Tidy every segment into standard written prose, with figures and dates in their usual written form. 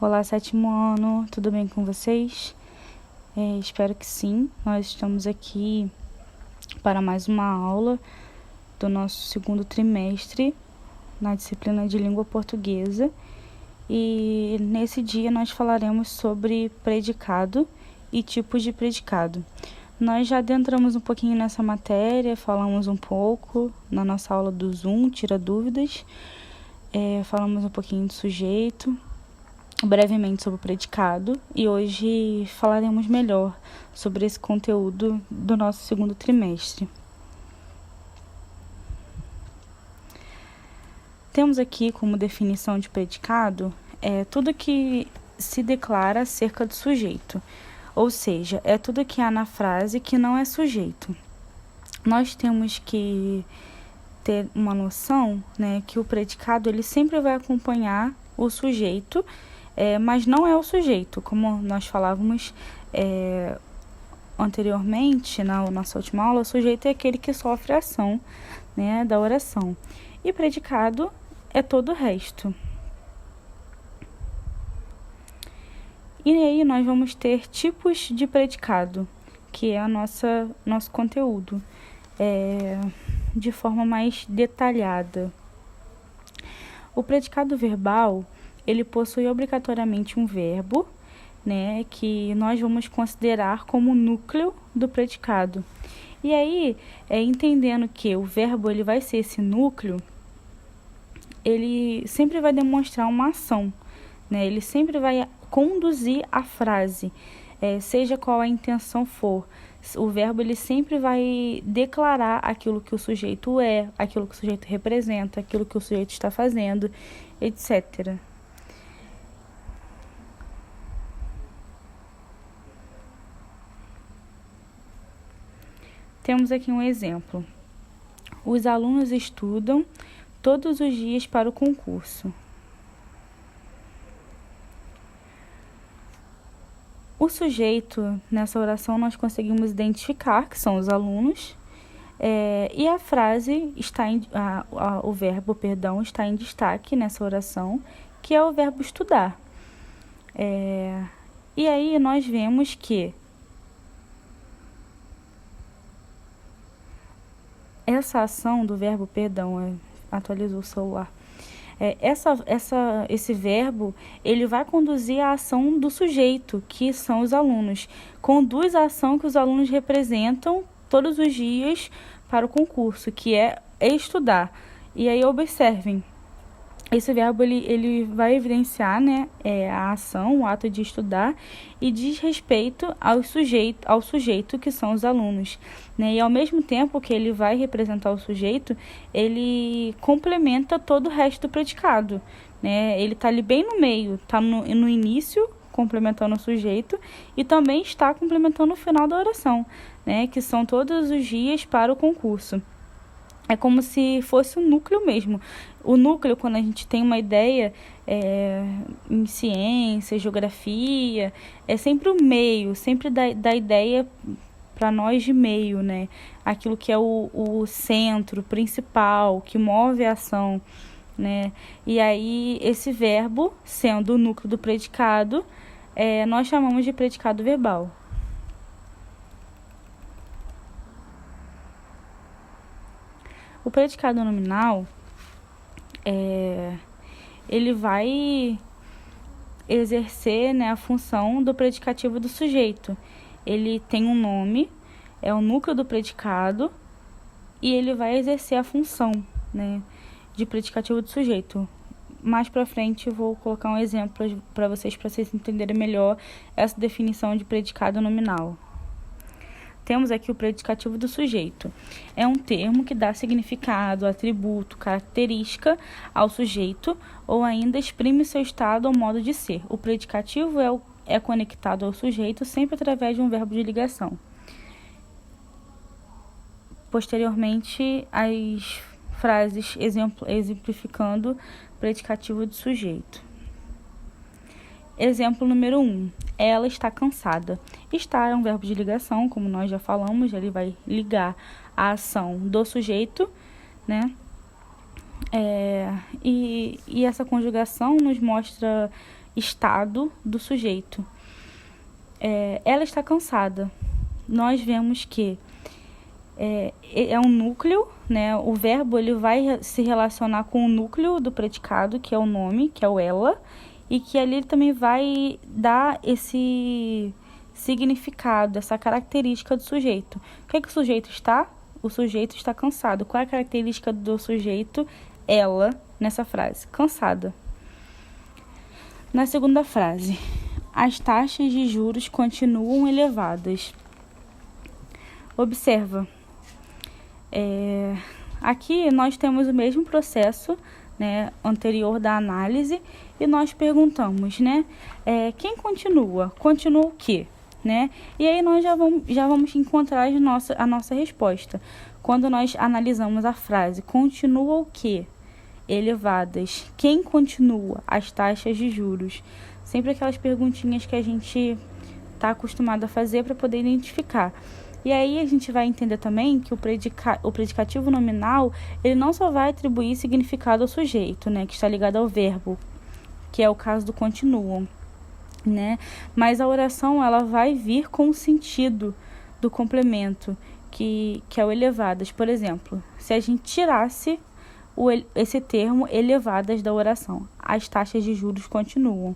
Olá, sétimo ano, tudo bem com vocês? Espero que sim. Nós estamos aqui para mais uma aula do nosso segundo trimestre na disciplina de língua portuguesa. E nesse dia nós falaremos sobre predicado e tipos de predicado. Nós já adentramos um pouquinho nessa matéria, falamos um pouco na nossa aula do Zoom, tira dúvidas, falamos um pouquinho do sujeito, brevemente sobre o predicado, e hoje falaremos melhor sobre esse conteúdo do nosso segundo trimestre. Temos aqui como definição de predicado tudo que se declara acerca do sujeito, ou seja, é tudo que há na frase que não é sujeito. Nós temos que ter uma noção, né, que o predicado ele sempre vai acompanhar o sujeito, mas não é o sujeito, como nós falávamos anteriormente, na nossa última aula. O sujeito é aquele que sofre a ação, né, da oração, e predicado é todo o resto. E aí nós vamos ter tipos de predicado, que é nosso conteúdo, de forma mais detalhada. O predicado verbal, ele possui obrigatoriamente um verbo, né, que nós vamos considerar como núcleo do predicado. E aí, entendendo que o verbo ele vai ser esse núcleo, ele sempre vai demonstrar uma ação, né? Ele sempre vai conduzir a frase, seja qual a intenção for. O verbo ele sempre vai declarar aquilo que o sujeito é, aquilo que o sujeito representa, aquilo que o sujeito está fazendo, etc. Temos aqui um exemplo. Os alunos estudam todos os dias para o concurso. O sujeito, nessa oração, nós conseguimos identificar que são os alunos, e a frase está o verbo, está em destaque nessa oração, que é o verbo estudar. E aí nós vemos que essa ação do verbo, atualizou o celular. Esse verbo, ele vai conduzir a ação do sujeito, que são os alunos. Conduz a ação que os alunos representam todos os dias para o concurso, que é estudar. E aí observem, esse verbo ele vai evidenciar, né, a ação, o ato de estudar, e diz respeito ao sujeito que são os alunos, né? E ao mesmo tempo que ele vai representar o sujeito, ele complementa todo o resto do predicado, né? Ele está ali bem no meio, está no início complementando o sujeito e também está complementando o final da oração, né? Que são todos os dias para o concurso. É como se fosse um núcleo mesmo. O núcleo, quando a gente tem uma ideia em ciência, geografia, é sempre o meio, sempre da ideia para nós de meio, né? Aquilo que é o centro principal, que move a ação, né? E aí, esse verbo, sendo o núcleo do predicado, nós chamamos de predicado verbal. O predicado nominal, ele vai exercer, né, a função do predicativo do sujeito. Ele tem um nome, é o núcleo do predicado, e ele vai exercer a função, né, de predicativo do sujeito. Mais para frente eu vou colocar um exemplo para vocês entenderem melhor essa definição de predicado nominal. Temos aqui o predicativo do sujeito. É um termo que dá significado, atributo, característica ao sujeito ou ainda exprime seu estado ou modo de ser. O predicativo é conectado ao sujeito sempre através de um verbo de ligação. Posteriormente, as frases exemplificando o predicativo do sujeito. Exemplo número 1. Ela está cansada. Estar é um verbo de ligação, como nós já falamos, ele vai ligar a ação do sujeito, né? E essa conjugação nos mostra estado do sujeito. Ela está cansada. Nós vemos que é um núcleo, né? O verbo ele vai se relacionar com o núcleo do predicado, que é o nome, que é o ela, e que ali ele também vai dar esse significado, essa característica do sujeito. O que é que o sujeito está? O sujeito está cansado. Qual é a característica do sujeito? Ela, nessa frase, cansada. Na segunda frase, as taxas de juros continuam elevadas. Observa. Aqui nós temos o mesmo processo, né, anterior da análise, e nós perguntamos, né, quem continua? Continua o quê? Né? E aí nós já vamos encontrar a nossa resposta. Quando nós analisamos a frase, continua o quê? Elevadas. Quem continua? As taxas de juros. Sempre aquelas perguntinhas que a gente está acostumado a fazer para poder identificar. E aí a gente vai entender também que o predicativo nominal, ele não só vai atribuir significado ao sujeito, né, que está ligado ao verbo, que é o caso do continuam, né? Mas a oração ela vai vir com o sentido do complemento, que é o elevadas. Por exemplo, se a gente tirasse esse termo elevadas da oração, as taxas de juros continuam.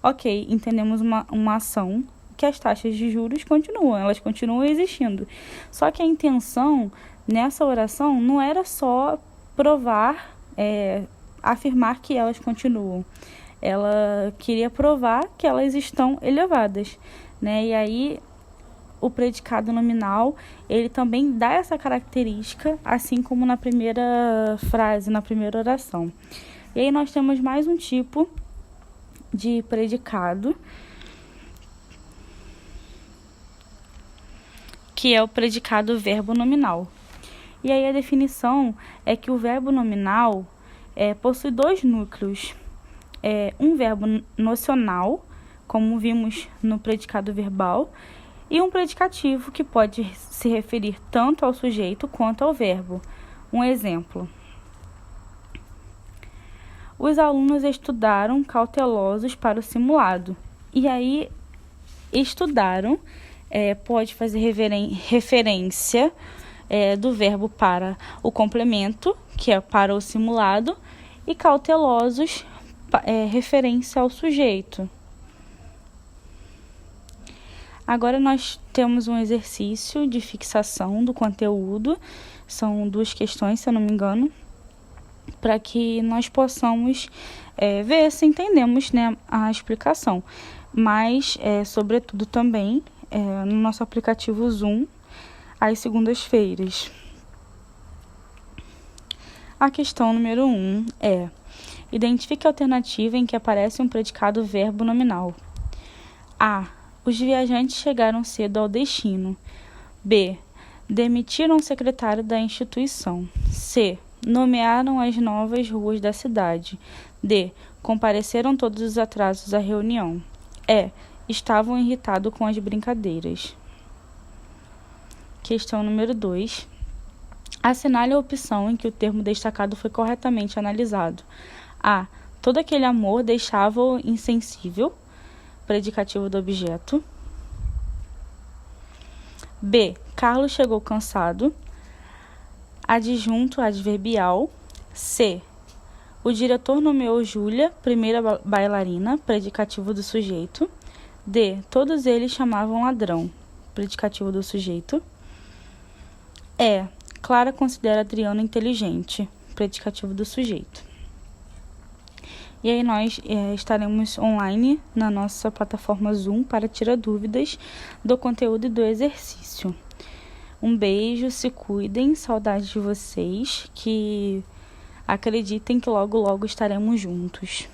Ok, entendemos uma ação que as taxas de juros continuam, elas continuam existindo. Só que a intenção nessa oração não era só provar, afirmar que elas continuam. Ela queria provar que elas estão elevadas, né? E aí o predicado nominal, ele também dá essa característica, assim como na primeira frase, na primeira oração. E aí nós temos mais um tipo de predicado, que é o predicado verbo nominal. E aí a definição é que o verbo nominal possui dois núcleos. Um verbo nocional, como vimos no predicado verbal, e um predicativo que pode se referir tanto ao sujeito quanto ao verbo. Um exemplo. Os alunos estudaram cautelosos para o simulado. E aí, estudaram pode fazer referência do verbo para o complemento, que é para o simulado, e cautelosos referência ao sujeito. Agora nós temos um exercício de fixação do conteúdo, são 2 questões, se eu não me engano, para que nós possamos ver se entendemos, né, a explicação. Mas, sobretudo também, no nosso aplicativo Zoom, às segundas-feiras. A questão número 1 é: identifique a alternativa em que aparece um predicado verbo nominal. A. Os viajantes chegaram cedo ao destino. B. Demitiram o secretário da instituição. C. Nomearam as novas ruas da cidade. D. Compareceram todos os atrasos à reunião. E. Estavam irritados com as brincadeiras. Questão número 2. Assinale a opção em que o termo destacado foi corretamente analisado. A. Todo aquele amor deixava-o insensível. Predicativo do objeto. B. Carlos chegou cansado. Adjunto adverbial. C. O diretor nomeou Júlia, primeira bailarina, predicativo do sujeito. D. Todos eles chamavam ladrão, predicativo do sujeito. E. Clara considera Adriano inteligente, predicativo do sujeito. E aí nós estaremos online na nossa plataforma Zoom para tirar dúvidas do conteúdo e do exercício. Um beijo, se cuidem, saudades de vocês, que acreditem que logo logo estaremos juntos.